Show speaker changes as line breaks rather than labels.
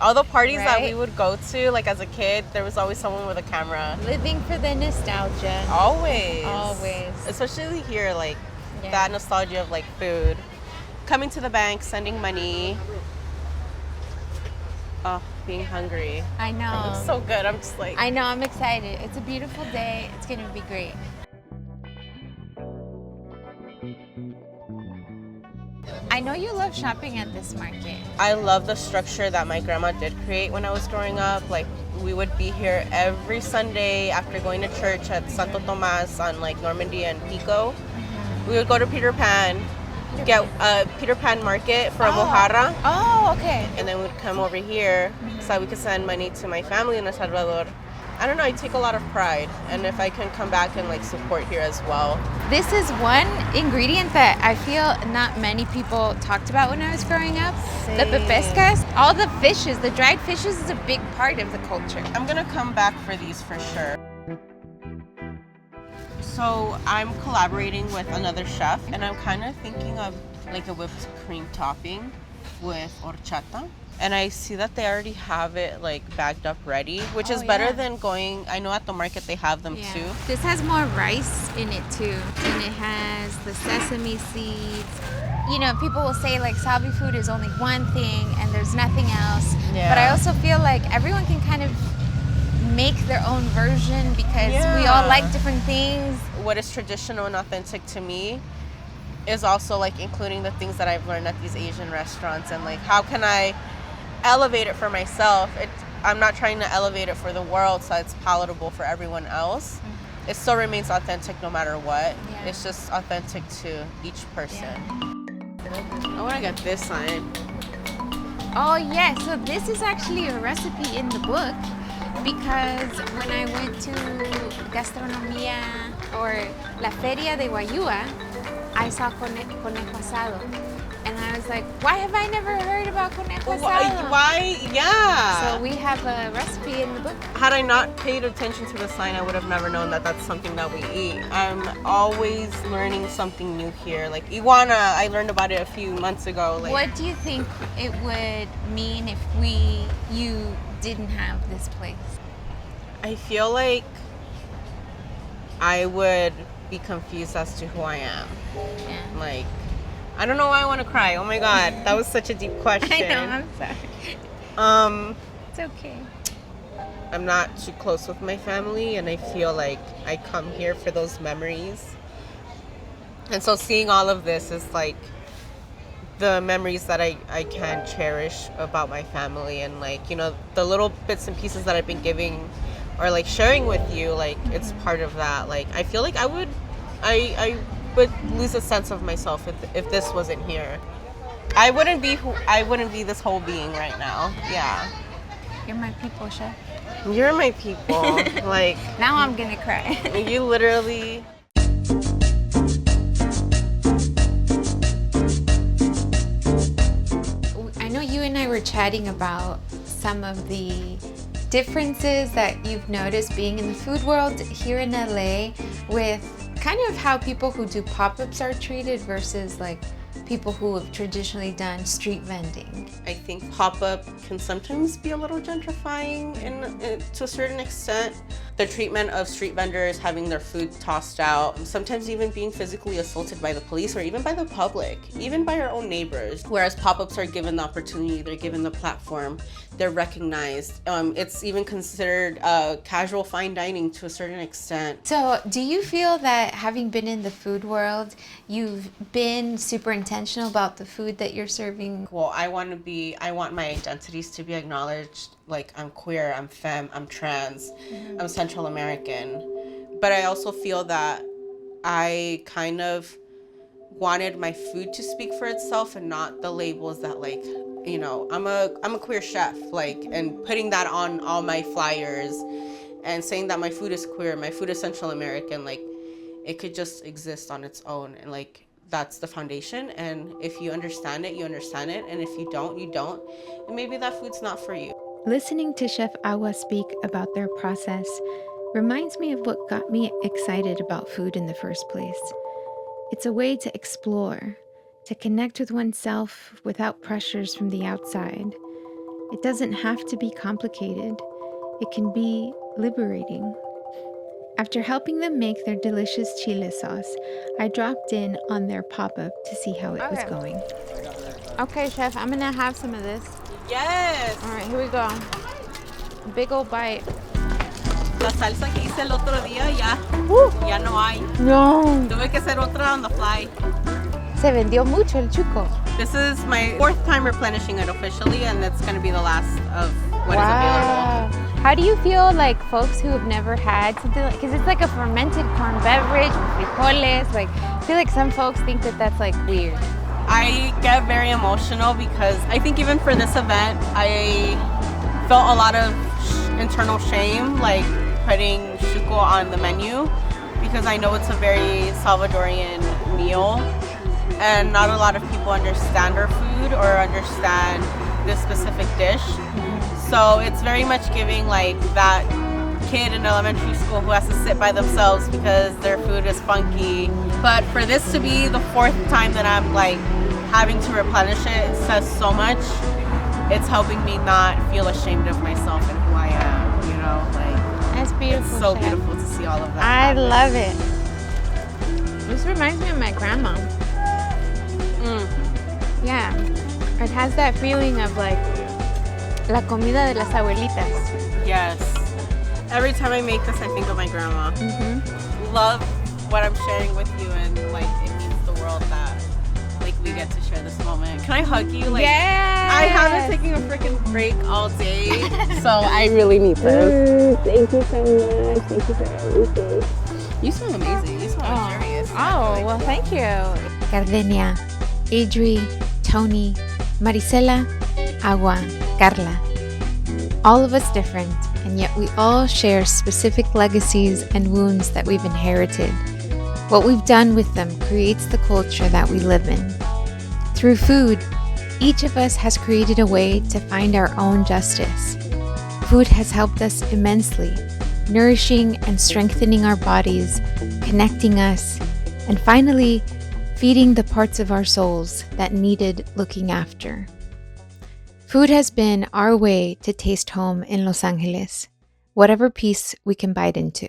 All the parties
Right?
that we would go to, like as a kid, there was always someone with a camera.
Living for the nostalgia.
Always.
Always.
Especially here, like
Yeah.
that nostalgia of like food. Coming to the bank, sending money. Oh, being hungry.
I know.
It's so good. I'm just like...
I know, I'm excited. It's a beautiful day. It's going to be great. I know you love shopping at this market.
I love the structure that my grandma did create when I was growing up. Like, we would be here every Sunday after going to church at Santo Tomas on like Normandy and Pico. We would go to Peter Pan, get a Peter Pan market for a mojarra,
Oh, okay.
and then we'd come over here so that we could send money to my family in El Salvador. I don't know, I take a lot of pride, and if I can come back and like support here as well.
This is one ingredient that I feel not many people talked about when I was growing up.
Same.
The pepescas, all the fishes, the dried fishes is a big part of the culture.
I'm gonna come back for these for sure. So I'm collaborating with another chef, and I'm kind of thinking of like a whipped cream topping with horchata. And I see that they already have it like bagged up ready, which is better than going, I know at the market they have them too.
This has more rice in it too. And it has the sesame seeds. You know, people will say like Salvi food is only one thing and there's nothing else.
Yeah.
But I also feel like everyone can kind of make their own version because we all like different things.
What is traditional and authentic to me is also like including the things that I've learned at these Asian restaurants, and like how can I elevate it for myself. I'm not trying to elevate it for the world so it's palatable for everyone else. It still remains authentic no matter what.
Yeah.
It's just authentic to each person.
Yeah.
I want to get this sign.
Oh yeah, so this is actually a recipe in the book because when I went to Gastronomía or La Feria de Guayúa, I saw conejo asado. And I was like, why have I never heard about conejo asado?
Why? Yeah.
So we have a recipe in the book.
Had I not paid attention to the sign, I would have never known that that's something that we eat. I'm always learning something new here. Like iguana, I learned about it a few months ago. Like,
What do you think it would mean if you didn't have this place?
I feel like I would be confused as to who I am.
Yeah.
Like, I don't know why I want to cry. Oh my God, that was such a deep question.
I know, I'm sorry. It's okay.
I'm not too close with my family, and I feel like I come here for those memories. And so seeing all of this is like the memories that I can cherish about my family, and like, you know, the little bits and pieces that I've been giving or like sharing with you, like it's part of that. Like I feel like I would lose a sense of myself if this wasn't here. I wouldn't be this whole being right now. Yeah.
You're my people, chef.
You're my people. Like,
Now I'm gonna cry.
you literally...
I know you and I were chatting about some of the differences that you've noticed being in the food world here in LA with kind of how people who do pop-ups are treated versus like people who have traditionally done street vending.
I think pop-up can sometimes be a little gentrifying to a certain extent. The treatment of street vendors having their food tossed out, sometimes even being physically assaulted by the police or even by the public, even by our own neighbors. Whereas pop-ups are given the opportunity, they're given the platform, they're recognized. It's even considered casual fine dining to a certain extent.
So do you feel that having been in the food world, you've been super intentional about the food that you're serving?
Well, I want my identities to be acknowledged. Like, I'm queer, I'm femme, I'm trans, I'm Central American. But I also feel that I kind of wanted my food to speak for itself and not the labels that, like, you know, I'm a queer chef, like, and putting that on all my flyers and saying that my food is queer, my food is Central American, like, it could just exist on its own, and like, that's the foundation. And if you understand it, you understand it, and if you don't, you don't, and maybe that food's not for you.
Listening to Chef Agua speak about their process reminds me of what got me excited about food in the first place. It's a way to explore, to connect with oneself without pressures from the outside. It doesn't have to be complicated. It can be liberating. After helping them make their delicious chile sauce, I dropped in on their pop-up to see how it was
Okay.
going.
Okay, chef, I'm gonna have some of this.
Yes.
All right, here we go. Big old bite.
La salsa que hice el otro día ya no hay.
No.
Tuve que hacer otra on the fly.
Se vendió mucho el Chuco.
This is my 4th time replenishing it officially, and it's going to be the last of what is available.
How do you feel like folks who have never had something like, because it's like a fermented corn beverage with frijoles, like I feel like some folks think that that's like weird.
I get very emotional because I think even for this event, I felt a lot of internal shame, like putting Chuco on the menu, because I know it's a very Salvadorian meal, and not a lot of people understand our food or understand this specific dish. So it's very much giving like that kid in elementary school who has to sit by themselves because their food is funky. But for this to be the 4th time that I'm like having to replenish it, it says so much. It's helping me not feel ashamed of myself and who I am, you know, like
That's beautiful.
it's so
chef.
beautiful to see all of that.
I
happen.
love it. This reminds me of my grandma. Yeah, it has that feeling of like la comida de las abuelitas.
Yes. Every time I make this, I think of my grandma. Love what I'm sharing with you, and like it means the world that like we get to share this moment. Can I hug you? Like I haven't taken a freaking break all day, so I really need this.
Thank you so much. Thank you for everything.
You smell amazing. You smell luxurious.
Oh, well, thank you.
Gardenia, Adri, Tony, Marisela, Agua, Karla. All of us different, and yet we all share specific legacies and wounds that we've inherited. What we've done with them creates the culture that we live in. Through food, each of us has created a way to find our own justice. Food has helped us immensely, nourishing and strengthening our bodies, connecting us, and finally, feeding the parts of our souls that needed looking after. Food has been our way to taste home in Los Angeles, whatever piece we can bite into.